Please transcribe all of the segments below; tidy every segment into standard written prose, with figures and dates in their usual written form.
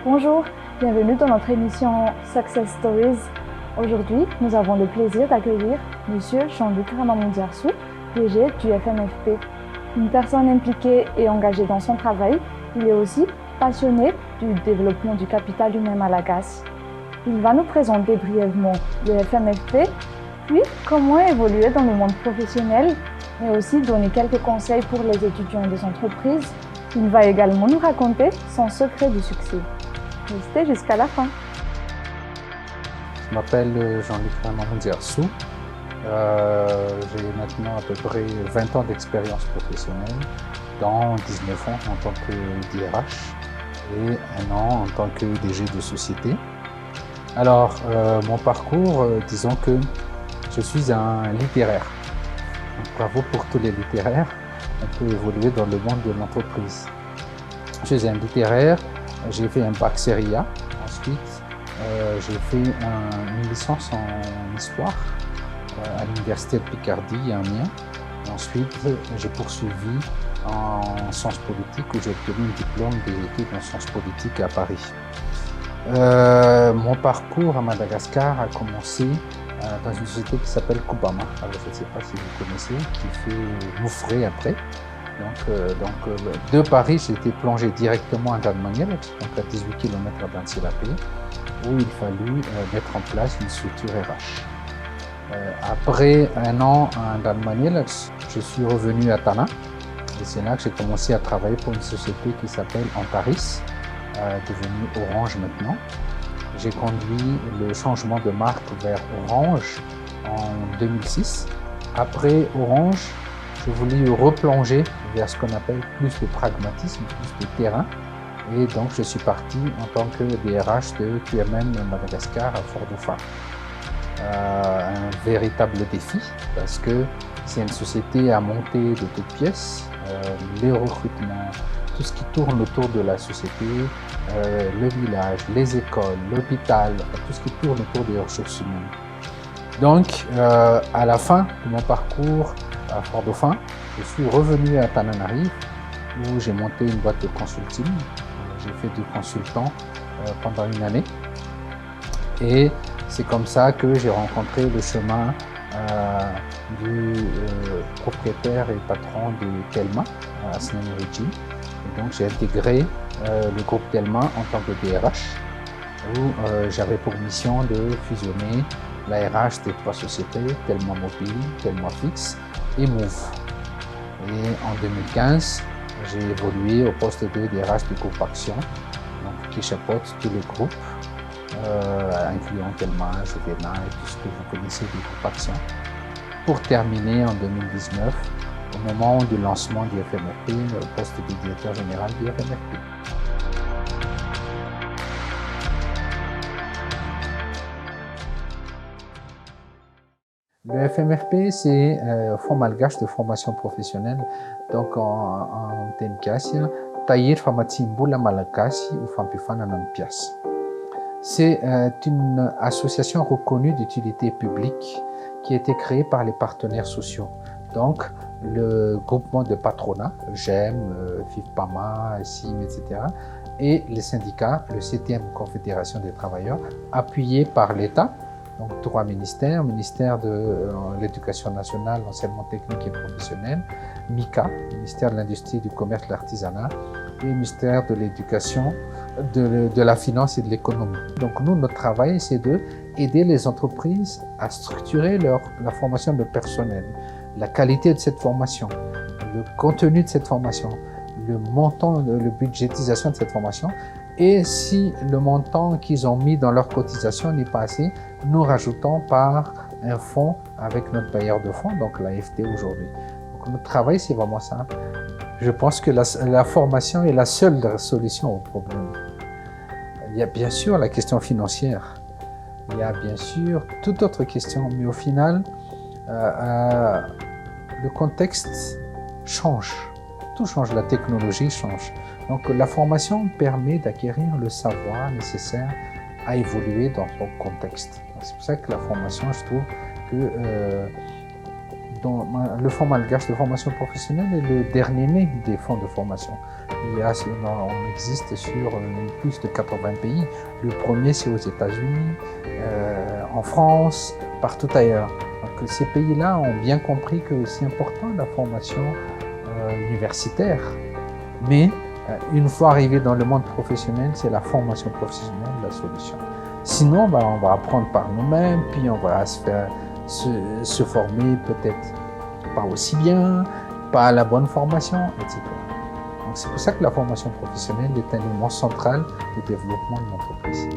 Bonjour, bienvenue dans notre émission Success Stories. Aujourd'hui, nous avons le plaisir d'accueillir Monsieur Jean-Luc Ramamondiarsou, DG du FMFP. Une personne impliquée et engagée dans son travail, il est aussi passionné du développement du capital humain malagasy. Il va nous présenter brièvement le FMFP, puis comment évoluer dans le monde professionnel, mais aussi donner quelques conseils pour les étudiants des entreprises. Il va également nous raconter son secret du succès. Restez jusqu'à la fin. Je m'appelle Jean-Luc Ramamondiarsou. J'ai maintenant à peu près 20 ans d'expérience professionnelle, dont 19 ans en tant que DRH et 1 an en tant que DG de société. Alors, mon parcours, disons que je suis un littéraire. Donc, bravo pour tous les littéraires. On peut évoluer dans le monde de l'entreprise. Je suis un littéraire, j'ai fait un bac Série A. Ensuite, j'ai fait une licence en histoire à l'Université de Picardie à Amiens. Ensuite, j'ai poursuivi en sciences politiques où j'ai obtenu un diplôme des études en sciences politiques à Paris. Mon parcours à Madagascar a commencé dans une société qui s'appelle Kubama. Alors, je ne sais pas si vous connaissez, qui fait Moufré après. Donc, de Paris, j'ai été plongé directement à Dalmaniel, donc à 18 km à Bansilapé, où il fallut mettre en place une structure RH. Après 1 an à Dalmaniel, je suis revenu à Tana, et c'est là que j'ai commencé à travailler pour une société qui s'appelle Antaris, devenue Orange maintenant. J'ai conduit le changement de marque vers Orange en 2006. Après Orange, je voulais replonger vers ce qu'on appelle plus de pragmatisme, plus de terrain. Et donc, je suis parti en tant que DRH de QMM Madagascar à Fort-Dauphin. Un véritable défi parce que c'est une société à monter de toutes pièces. Les recrutements, tout ce qui tourne autour de la société, le village, les écoles, l'hôpital, tout ce qui tourne autour des ressources humaines. Donc, à la fin de mon parcours à Fort-Dauphin, je suis revenu à Tananarive où j'ai monté une boîte de consulting. J'ai fait du consultant pendant 1 année et c'est comme ça que j'ai rencontré le chemin du propriétaire et patron de Telma, Asnan Ridji. Donc j'ai intégré le groupe Telma en tant que DRH où j'avais pour mission de fusionner la RH des 3 sociétés, Telma Mobile, Telma Fixe et Move. Et en 2015, j'ai évolué au poste de DRH du groupe Action, donc, qui chapeaute tous les groupes, incluant Telma, Juvena et tout ce que vous connaissez du groupe Action. Pour terminer en 2019, au moment du lancement du FMFP, au poste de directeur général du FMFP. Le FMFP, c'est Fonds malgache de formation professionnelle. Donc, en Ténikasia, Taïr Famati Mboula Malakasi ou Fampifana Nampias. C'est une association reconnue d'utilité publique qui a été créée par les partenaires sociaux. Donc, le groupement de patronat, GEM, FIFPAMA, SIM, etc. et les syndicats, le 7e Confédération des travailleurs, appuyés par l'État. Donc 3 ministères, ministère de l'Éducation nationale, l'enseignement technique et professionnel, MICA, ministère de l'Industrie, du Commerce, de l'Artisanat, et ministère de l'Éducation, de la Finance et de l'Économie. Donc nous, notre travail, c'est d'aider les entreprises à structurer la formation de personnel, la qualité de cette formation, le contenu de cette formation, le montant, la budgétisation de cette formation. Et si le montant qu'ils ont mis dans leur cotisation n'est pas assez, nous rajoutons par un fonds avec notre bailleur de fonds, donc l'AFT aujourd'hui. Donc notre travail, c'est vraiment ça. Je pense que la formation est la seule solution au problème. Il y a bien sûr la question financière, il y a bien sûr toute autre question, mais au final, le contexte change. Tout change, la technologie change. Donc la formation permet d'acquérir le savoir nécessaire à évoluer dans son contexte. C'est pour ça que la formation, je trouve que le Fonds malgache de formation professionnelle est le dernier né des fonds de formation. On existe sur plus de 80 pays. Le premier, c'est aux États-Unis, en France, partout ailleurs. Donc, ces pays-là ont bien compris que c'est important la formation universitaire. Mais une fois arrivé dans le monde professionnel, c'est la formation professionnelle la solution. Sinon, on va apprendre par nous-mêmes, puis on va se former peut-être pas aussi bien, pas à la bonne formation, etc. Donc c'est pour ça que la formation professionnelle est un élément central du développement de l'entreprise.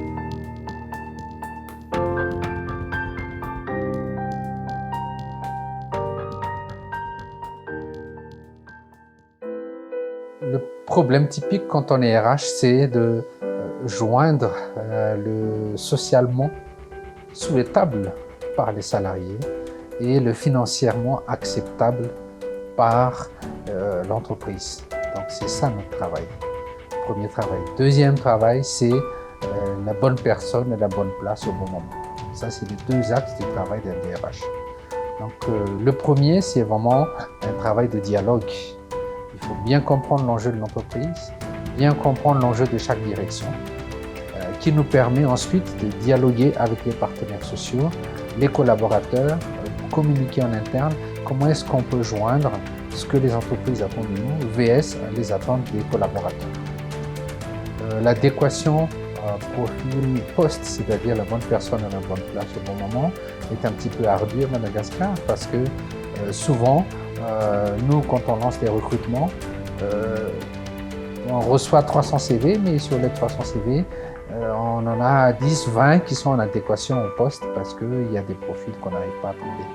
Le problème typique quand on est RH, c'est de joindre le socialement souhaitable par les salariés et le financièrement acceptable par l'entreprise. Donc c'est ça notre travail, premier travail. Deuxième travail, c'est la bonne personne et la bonne place au bon moment. Ça, c'est les deux axes du travail d'un DRH. Donc le premier, c'est vraiment un travail de dialogue. Il faut bien comprendre l'enjeu de l'entreprise, bien comprendre l'enjeu de chaque direction, qui nous permet ensuite de dialoguer avec les partenaires sociaux, les collaborateurs, communiquer en interne, comment est-ce qu'on peut joindre ce que les entreprises attendent de nous, vs les attentes des collaborateurs. L'adéquation profil poste, c'est-à-dire la bonne personne à la bonne place au bon moment, est un petit peu ardue à Madagascar parce que souvent, nous, quand on lance des recrutements, on reçoit 300 CV, mais sur les 300 CV, on en a 10, 20 qui sont en adéquation au poste parce qu'il y a des profils qu'on n'arrive pas à trouver.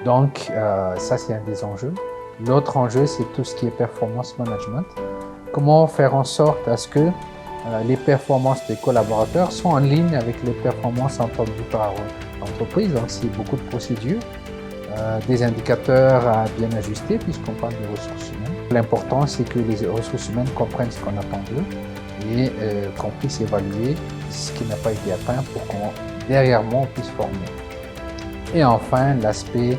Donc, ça, c'est un des enjeux. L'autre enjeu, c'est tout ce qui est performance management. Comment faire en sorte à ce que les performances des collaborateurs sont en ligne avec les performances entendues par l'entreprise. Donc, c'est beaucoup de procédures, des indicateurs à bien ajuster puisqu'on parle de ressources humaines. L'important, c'est que les ressources humaines comprennent ce qu'on attend d'eux et qu'on puisse évaluer ce qui n'a pas été atteint pour qu'on, derrière moi, on puisse former. Et enfin, l'aspect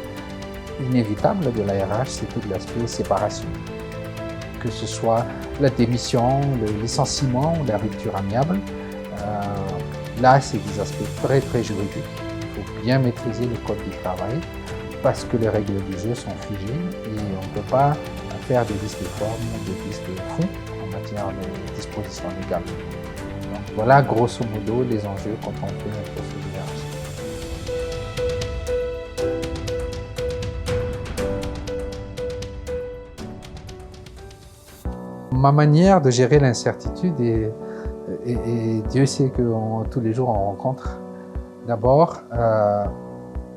inévitable de la RH, c'est tout l'aspect séparation. Que ce soit la démission, le licenciement ou la rupture amiable. Là, c'est des aspects très, très juridiques. Il faut bien maîtriser le code du travail parce que les règles du jeu sont figées et on ne peut pas faire des listes de forme, des listes de fonds en matière de dispositions légales. Donc, voilà, grosso modo, les enjeux quand on fait notre procédure. Ma manière de gérer l'incertitude, et Dieu sait que tous les jours on rencontre, d'abord,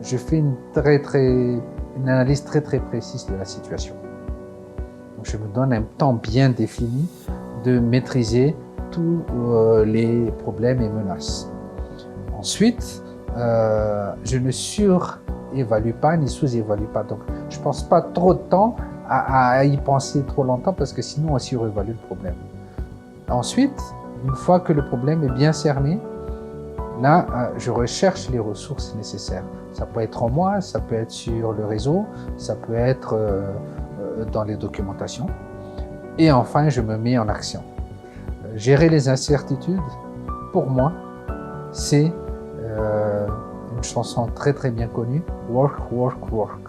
je fais une analyse très précise de la situation. Donc, je me donne un temps bien défini de maîtriser tous les problèmes et menaces. Ensuite, je ne surévalue pas ni sous-évalue pas. Donc, je ne pense pas trop de temps à y penser trop longtemps parce que sinon on surévalue le problème. Ensuite, une fois que le problème est bien cerné, là, je recherche les ressources nécessaires. Ça peut être en moi, ça peut être sur le réseau, ça peut être dans les documentations. Et enfin, je me mets en action. Gérer les incertitudes, pour moi, c'est une chanson très bien connue, Work, Work, Work.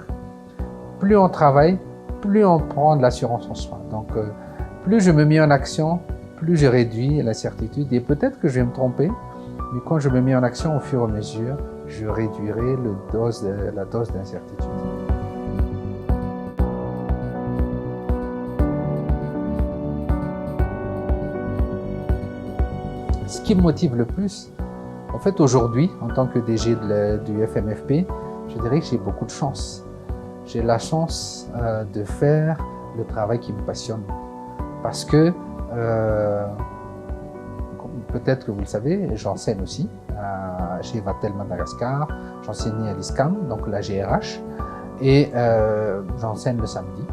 Plus on travaille, plus on prend de l'assurance en soi. Donc, plus je me mets en action, plus je réduis l'incertitude. Et peut-être que je vais me tromper, mais quand je me mets en action au fur et à mesure, je réduirai la dose d'incertitude. Ce qui me motive le plus, en fait, aujourd'hui, en tant que DG du FMFP, je dirais que j'ai beaucoup de chance. J'ai la chance de faire le travail qui me passionne. Parce que, peut-être que vous le savez, j'enseigne aussi chez Vatel Madagascar, j'enseignais à l'ISCAM, donc la GRH, et j'enseigne le samedi.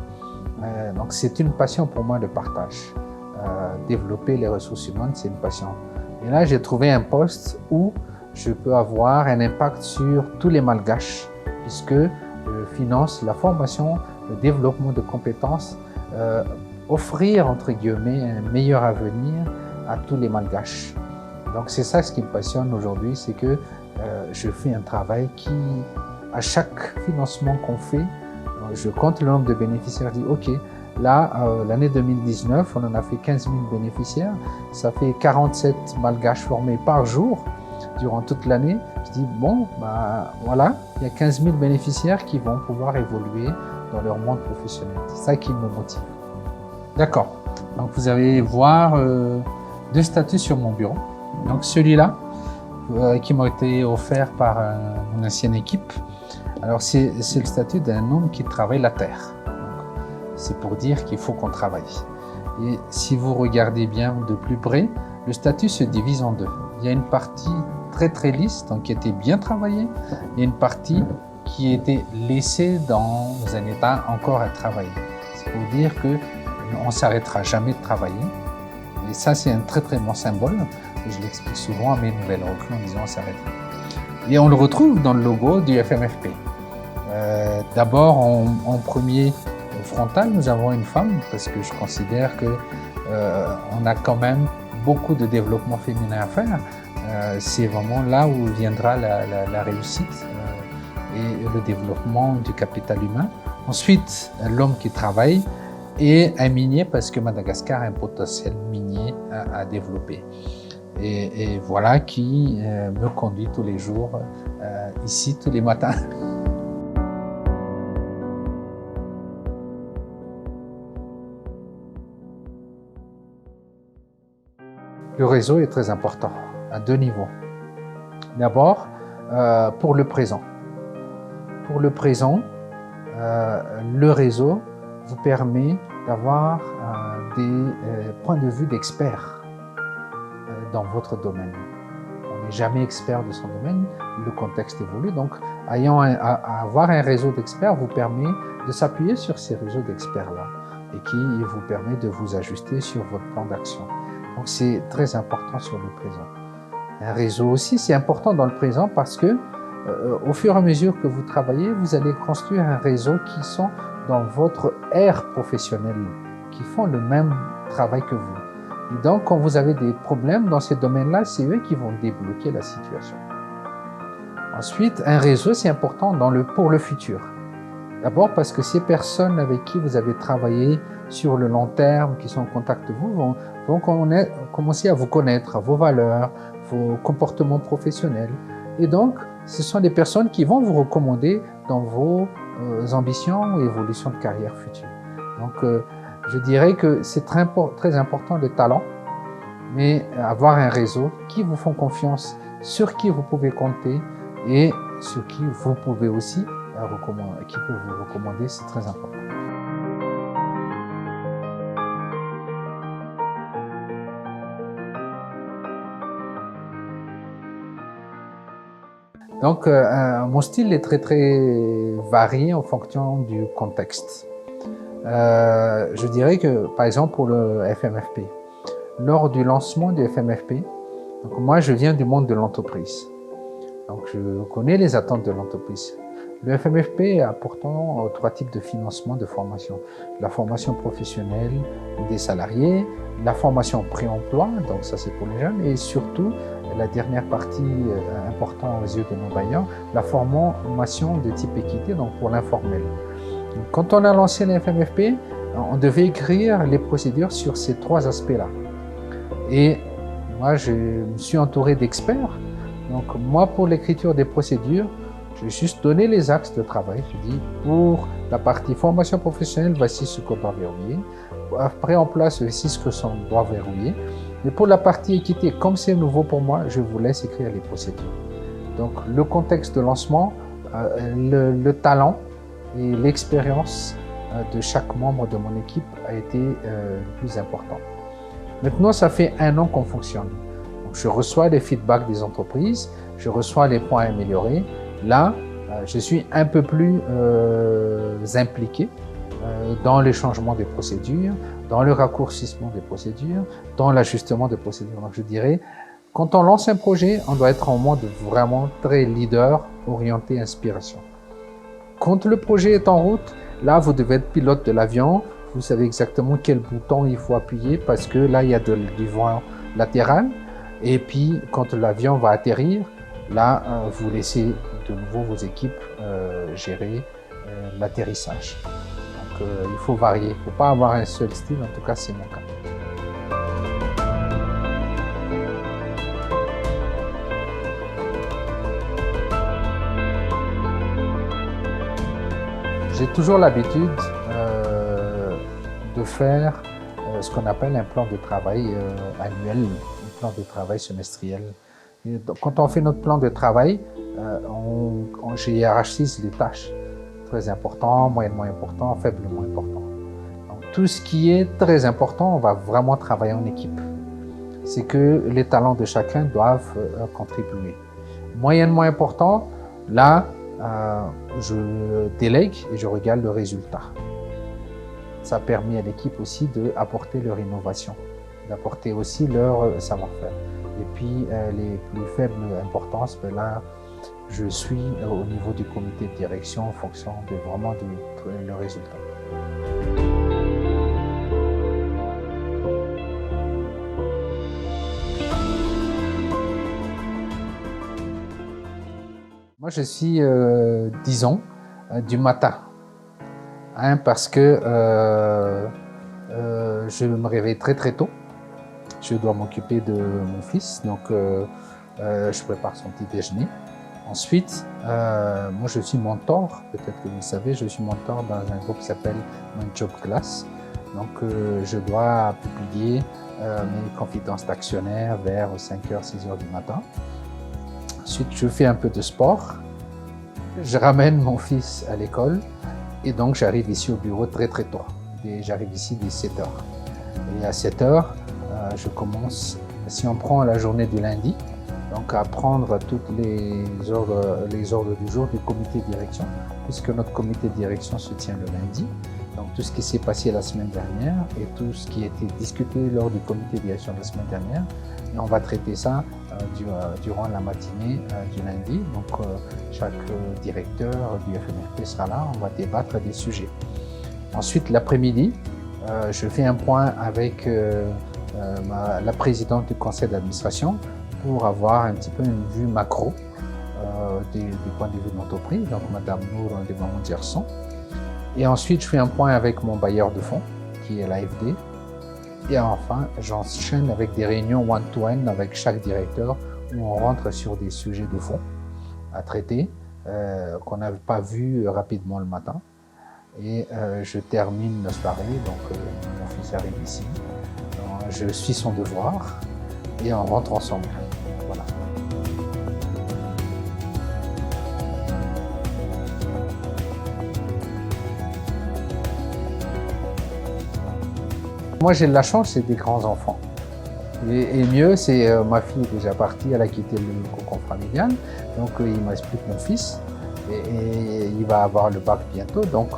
Donc c'est une passion pour moi, le partage. Développer les ressources humaines, c'est une passion. Et là, j'ai trouvé un poste où je peux avoir un impact sur tous les Malgaches, puisque je finance la formation, le développement de compétences, offrir, entre guillemets, un meilleur avenir à tous les Malgaches. Donc c'est ça ce qui me passionne aujourd'hui, c'est que je fais un travail qui, à chaque financement qu'on fait, je compte le nombre de bénéficiaires, je dis ok, là, l'année 2019, on en a fait 15 000 bénéficiaires, ça fait 47 Malgaches formés par jour durant toute l'année. Je dis bon, bah voilà, il y a 15 000 bénéficiaires qui vont pouvoir évoluer dans leur monde professionnel. C'est ça qui me motive. D'accord, donc vous allez voir deux statuts sur mon bureau. Donc celui-là, qui m'a été offert par mon ancienne équipe. Alors c'est le statut d'un homme qui travaille la terre. C'est pour dire qu'il faut qu'on travaille. Et si vous regardez bien de plus près, le statut se divise en deux. Il y a une partie très lisse, donc qui était bien travaillée. Il y a une partie qui était laissée dans un état encore à travailler. C'est pour dire qu'on ne s'arrêtera jamais de travailler. Et ça, c'est un très bon symbole. Je l'explique souvent à mes nouvelles recrues en disant on s'arrête. Et on le retrouve dans le logo du FMFP. D'abord, en premier frontal, nous avons une femme parce que je considère que on a quand même beaucoup de développement féminin à faire. C'est vraiment là où viendra la réussite et le développement du capital humain. Ensuite, l'homme qui travaille et un minier parce que Madagascar a un potentiel minier à développer. Et voilà qui me conduit tous les jours ici, tous les matins. Le réseau est très important à deux niveaux. D'abord, pour le présent. Pour le présent, le réseau vous permet d'avoir des points de vue d'experts dans votre domaine. On n'est jamais expert de son domaine, le contexte évolue, donc avoir un réseau d'experts vous permet de s'appuyer sur ces réseaux d'experts-là et qui vous permet de vous ajuster sur votre plan d'action. Donc c'est très important sur le présent. Un réseau aussi, c'est important dans le présent parce que au fur et à mesure que vous travaillez, vous allez construire un réseau qui sont dans votre ère professionnelle, qui font le même travail que vous. Et donc, quand vous avez des problèmes dans ces domaines-là, c'est eux qui vont débloquer la situation. Ensuite, un réseau, c'est important pour le futur. D'abord parce que ces personnes avec qui vous avez travaillé sur le long terme, qui sont en contact de vous, vont commencer à vous connaître, à vos valeurs, vos comportements professionnels. Et donc, ce sont des personnes qui vont vous recommander dans vos ambitions et évolutions de carrière future. Donc, je dirais que c'est très important le talent, mais avoir un réseau qui vous font confiance, sur qui vous pouvez compter et sur qui vous pouvez aussi qui peut vous recommander, c'est très important. Donc, mon style est très varié en fonction du contexte. Je dirais que, par exemple, pour le FMFP, lors du lancement du FMFP, donc moi, je viens du monde de l'entreprise. Donc, je connais les attentes de l'entreprise. Le FMFP a pourtant trois types de financement de formation. La formation professionnelle des salariés, la formation pré-emploi, donc ça c'est pour les jeunes, et surtout, la dernière partie importante aux yeux de nos bailleurs, la formation de type équité, donc pour l'informel. Quand on a lancé le FMFP, on devait écrire les procédures sur ces trois aspects-là. Et moi, je me suis entouré d'experts. Donc moi, pour l'écriture des procédures, j'ai juste donné les axes de travail. Je dis, pour la partie formation professionnelle, voici ce qu'on doit verrouiller. Après, en place, voici ce qu'on doit verrouiller. Et pour la partie équité, comme c'est nouveau pour moi, je vous laisse écrire les procédures. Donc, le contexte de lancement, le talent et l'expérience de chaque membre de mon équipe a été le plus important. Maintenant, ça fait 1 an qu'on fonctionne. Donc, je reçois les feedbacks des entreprises, je reçois les points améliorés. Là, je suis un peu plus impliqué dans les changements des procédures, dans le raccourcissement des procédures, dans l'ajustement des procédures. Donc je dirais, quand on lance un projet, on doit être en mode vraiment très leader, orienté inspiration. Quand le projet est en route, là, vous devez être pilote de l'avion. Vous savez exactement quel bouton il faut appuyer parce que là, il y a du vent latéral. Et puis, quand l'avion va atterrir, là, vous laissez de nouveau vos équipes gérer l'atterrissage. Donc, il faut varier. Il ne faut pas avoir un seul style. En tout cas, c'est mon cas. J'ai toujours l'habitude de faire ce qu'on appelle un plan de travail annuel, un plan de travail semestriel. Et donc, quand on fait notre plan de travail, on hiérarchise les tâches. Très important, moyennement important, faiblement important. Donc, tout ce qui est très important, on va vraiment travailler en équipe. C'est que les talents de chacun doivent contribuer. Moyennement important, là, je délègue et je regarde le résultat. Ça permet à l'équipe aussi d'apporter leur innovation, d'apporter aussi leur savoir-faire. Et puis, les plus faibles importances, ben là, je suis au niveau du comité de direction en fonction de vraiment le résultat. Moi, je suis, disons, du matin. Parce que je me réveille très très tôt. Je dois m'occuper de mon fils, donc je prépare son petit déjeuner. Ensuite, moi je suis mentor, peut-être que vous le savez, je suis mentor dans un groupe qui s'appelle My Job Class. Donc je dois publier mes confidences d'actionnaires vers 5h, 6h du matin. Ensuite, je fais un peu de sport. Je ramène mon fils à l'école et donc j'arrive ici au bureau très très tôt. J'arrive ici dès 7h. Et à 7h, je commence, si on prend la journée du lundi, donc à prendre tous les ordres du jour du comité de direction, puisque notre comité de direction se tient le lundi. Donc tout ce qui s'est passé la semaine dernière et tout ce qui a été discuté lors du comité de direction la semaine dernière, et on va traiter ça durant la matinée du lundi. Donc chaque directeur du FMFP sera là, on va débattre des sujets. Ensuite, l'après-midi, je fais un point avec la présidente du conseil d'administration pour avoir un petit peu une vue macro du point de vue de l'entreprise, donc Madame Nour Devamon-Dierson. Et ensuite, je fais un point avec mon bailleur de fonds, qui est l'AFD. Et enfin, j'enchaîne avec des réunions one-to-one avec chaque directeur où on rentre sur des sujets de fond à traiter qu'on n'avait pas vu rapidement le matin. Et je termine la soirée, donc mon fils arrive ici. Je suis son devoir et on rentre ensemble. Voilà. Moi, j'ai de la chance, c'est des grands-enfants. Et mieux, c'est ma fille est déjà partie, elle a quitté le cocon familial. Donc, il me reste plus que mon fils. Et il va avoir le bac bientôt. Donc,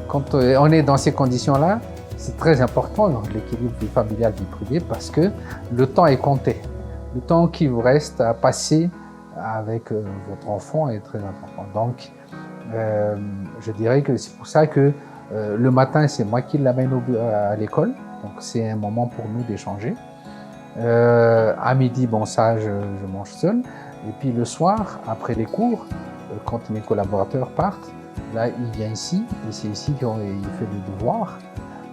quand on est dans ces conditions-là, c'est très important, l'équilibre vie familiale, vie privée, parce que le temps est compté. Le temps qui vous reste à passer avec votre enfant est très important. Donc, je dirais que c'est pour ça que le matin, c'est moi qui l'amène à l'école. Donc, c'est un moment pour nous d'échanger. À midi, bon, ça, je mange seul. Et puis le soir, après les cours, quand mes collaborateurs partent, là, il vient ici, et c'est ici qu'il fait le devoir.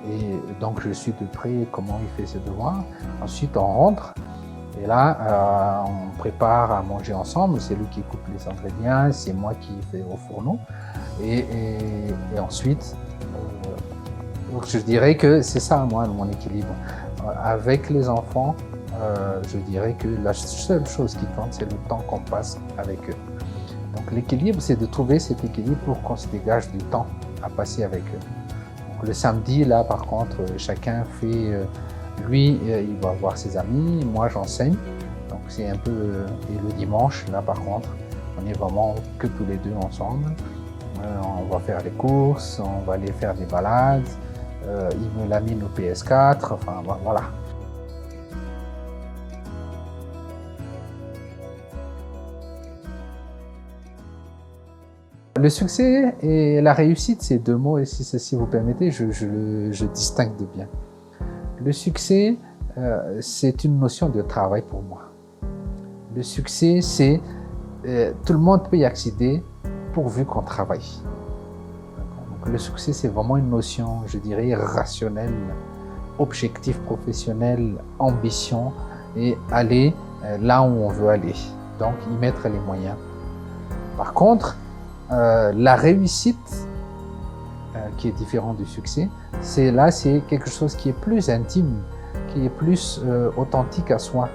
Et donc, je suis de près comment il fait ses devoirs. Ensuite, on rentre, et là, on prépare à manger ensemble. C'est lui qui coupe les ingrédients, c'est moi qui fais au fourneau. Et ensuite, donc je dirais que c'est ça, moi, mon équilibre. Avec les enfants, je dirais que la seule chose qui compte, c'est le temps qu'on passe avec eux. Donc l'équilibre, c'est de trouver cet équilibre pour qu'on se dégage du temps à passer avec eux. Donc, le samedi, là, par contre, chacun fait... lui, il va voir ses amis, moi, j'enseigne. Donc c'est un peu... et le dimanche, là, par contre, on est vraiment que tous les deux ensemble. On va faire les courses, on va aller faire des balades. Il me lamine au PS4, enfin voilà. Le succès et la réussite, c'est deux mots, et si vous permettez, je distingue bien. Le succès, c'est une notion de travail pour moi. Le succès, c'est tout le monde peut y accéder pourvu qu'on travaille. Donc, le succès, c'est vraiment une notion, je dirais, rationnelle, objectif professionnel, ambition, et aller là où on veut aller. Donc, y mettre les moyens. Par contre, la réussite, qui est différente du succès, c'est quelque chose qui est plus intime, qui est plus authentique à soi.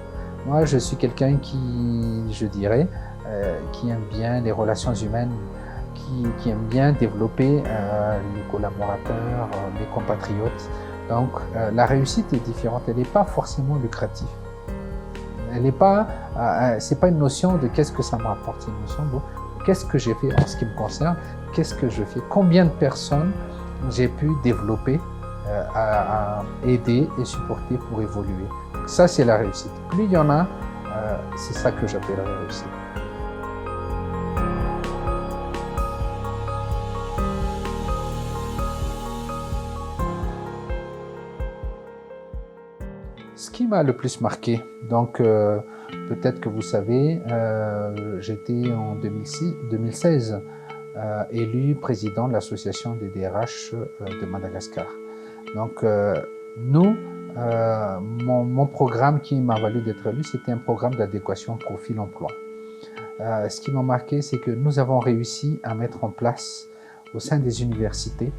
Moi, je suis quelqu'un qui, je dirais, qui aime bien les relations humaines, qui aime bien développer les collaborateurs, mes compatriotes. Donc, la réussite est différente, elle n'est pas forcément lucrative. Elle n'est pas, c'est pas une notion de qu'est-ce que ça me rapporte, c'est une notion de qu'est-ce que j'ai fait en ce qui me concerne, qu'est-ce que je fais, combien de personnes j'ai pu développer, à aider et supporter pour évoluer. Donc ça, c'est la réussite. Plus il y en a, c'est ça que j'appelle la réussite. Ce qui m'a le plus marqué, donc peut-être que vous savez, j'étais en 2016 élu président de l'association des DRH de Madagascar. Donc mon programme qui m'a valu d'être élu, c'était un programme d'adéquation profil-emploi. Ce qui m'a marqué, c'est que nous avons réussi à mettre en place au sein des universités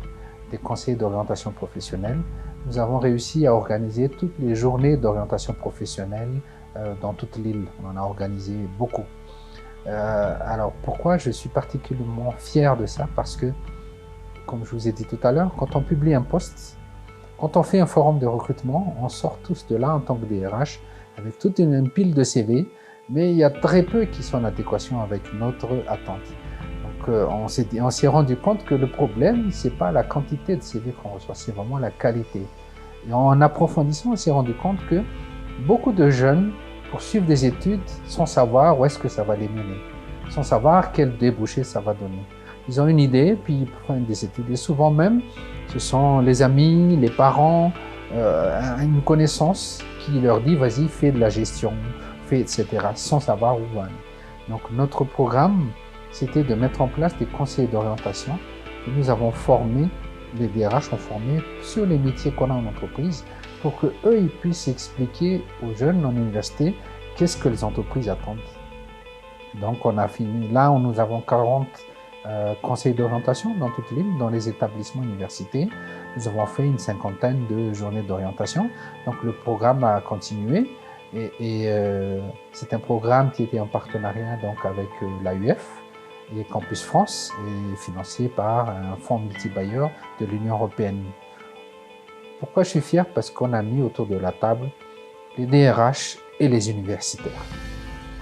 des conseils d'orientation professionnelle. Nous avons réussi à organiser toutes les journées d'orientation professionnelle dans toute l'île. On en a organisé beaucoup. Alors pourquoi je suis particulièrement fier de ça? Parce que, comme je vous ai dit tout à l'heure, quand on publie un poste, quand on fait un forum de recrutement, on sort tous de là en tant que DRH avec toute une pile de CV, mais il y a très peu qui sont en adéquation avec notre attente. Donc on s'est rendu compte que le problème, c'est pas la quantité de CV qu'on reçoit, c'est vraiment la qualité. Et en approfondissant, on s'est rendu compte que beaucoup de jeunes poursuivent des études sans savoir où est-ce que ça va les mener, sans savoir quel débouché ça va donner. Ils ont une idée, puis ils prennent des études. Et souvent même, ce sont les amis, les parents, une connaissance qui leur dit « vas-y, fais de la gestion, fais etc. » sans savoir où va aller. Donc notre programme, c'était de mettre en place des conseils d'orientation que nous avons formés, les DRH ont formé sur les métiers qu'on a en entreprise pour qu'eux, ils puissent expliquer aux jeunes en université qu'est-ce que les entreprises attendent. Donc on a fini, là où nous avons 40 conseils d'orientation dans toute l'île, dans les établissements universitaires. Nous avons fait une 50aine de journées d'orientation. Donc le programme a continué et c'est un programme qui était en partenariat donc avec l'AUF et Campus France et financé par un fonds multibailleur de l'Union européenne. Pourquoi je suis fier? Parce qu'on a mis autour de la table les DRH et les universitaires,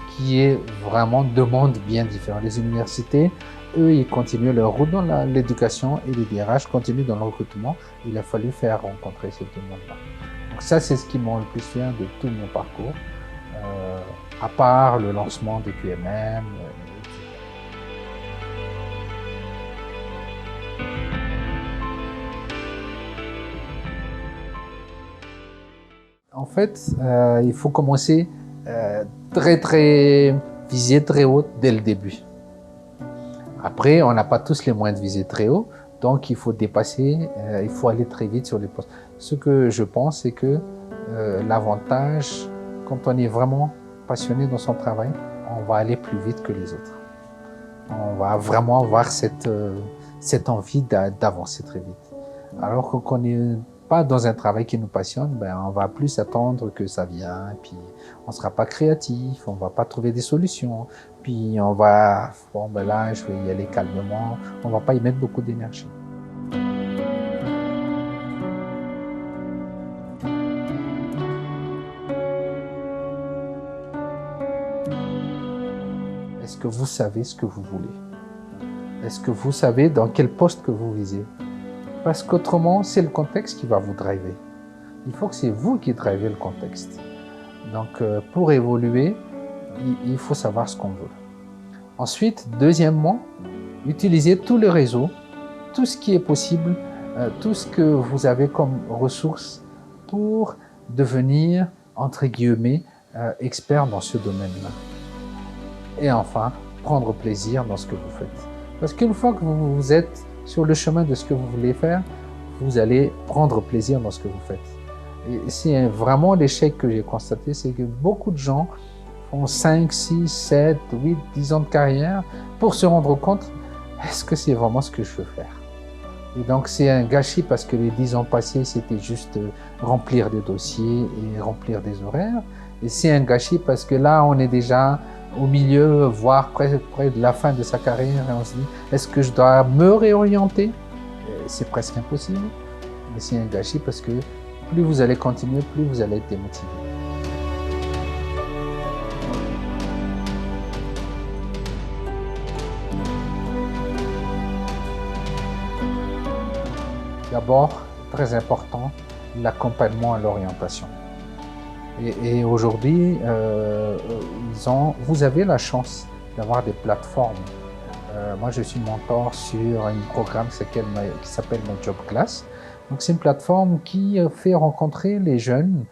qui est vraiment deux mondes bien différents. Les universités, eux, ils continuent leur route dans l'éducation et les DRH continuent dans le recrutement. Il a fallu faire rencontrer ces deux mondes-là. Donc ça, c'est ce qui m'a le plus fier de tout mon parcours, à part le lancement de QMM. En fait, il faut commencer viser très haut dès le début. Après, on n'a pas tous les moyens de viser très haut, donc il faut dépasser, il faut aller très vite sur les postes. Ce que je pense, c'est que l'avantage, quand on est vraiment passionné dans son travail, on va aller plus vite que les autres. On va vraiment avoir cette envie d'avancer très vite. Alors que quand on n'est pas dans un travail qui nous passionne, ben on va plus attendre que ça vienne, et puis on sera pas créatif, on va pas trouver des solutions, puis on va, bon ben là je vais y aller calmement, on va pas y mettre beaucoup d'énergie. Est-ce que vous savez ce que vous voulez? Est-ce que vous savez dans quel poste que vous visez? Parce qu'autrement, c'est le contexte qui va vous driver. Il faut que c'est vous qui drivez le contexte. Donc, pour évoluer, il faut savoir ce qu'on veut. Ensuite, deuxièmement, Utilisez tous les réseaux, tout ce qui est possible, tout ce que vous avez comme ressources pour devenir, entre guillemets, expert dans ce domaine-là. Et enfin, prendre plaisir dans ce que vous faites. Parce qu'une fois que vous êtes sur le chemin de ce que vous voulez faire, vous allez prendre plaisir dans ce que vous faites. Et c'est vraiment l'échec que j'ai constaté, c'est que beaucoup de gens font 5, 6, 7, 8, 10 ans de carrière pour se rendre compte, est-ce que c'est vraiment ce que je veux faire? Et donc c'est un gâchis parce que les 10 ans passés, c'était juste remplir des dossiers et remplir des horaires. Et c'est un gâchis parce que là, on est déjà au milieu, voire près de la fin de sa carrière, et on se dit, est-ce que je dois me réorienter? C'est presque impossible, mais c'est un gâchis parce que plus vous allez continuer, plus vous allez être démotivé. D'abord, très important, l'accompagnement à l'orientation. Et aujourd'hui, vous avez la chance d'avoir des plateformes. Moi, je suis mentor sur un programme qui s'appelle My Job Class. Donc, c'est une plateforme qui fait rencontrer les jeunes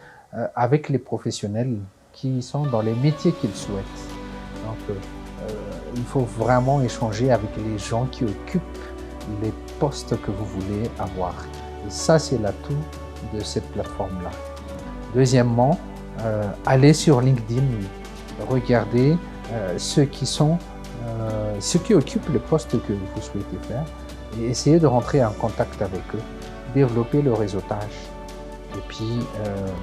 avec les professionnels qui sont dans les métiers qu'ils souhaitent. Donc, il faut vraiment échanger avec les gens qui occupent les postes que vous voulez avoir. Et ça, c'est l'atout de cette plateforme-là. Deuxièmement, allez sur LinkedIn, regardez ceux qui occupent le poste que vous souhaitez faire et essayez de rentrer en contact avec eux, développer le réseautage et puis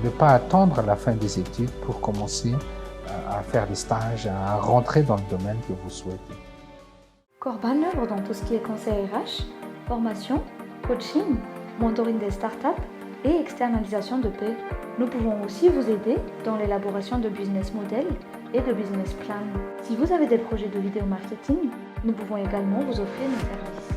ne pas attendre la fin des études pour commencer à faire des stages, à rentrer dans le domaine que vous souhaitez. Corban œuvre dans tout ce qui est conseil RH, formation, coaching, mentoring des startups et externalisation de paie. Nous pouvons aussi vous aider dans l'élaboration de business models et de business plans. Si vous avez des projets de vidéo marketing, nous pouvons également vous offrir nos services.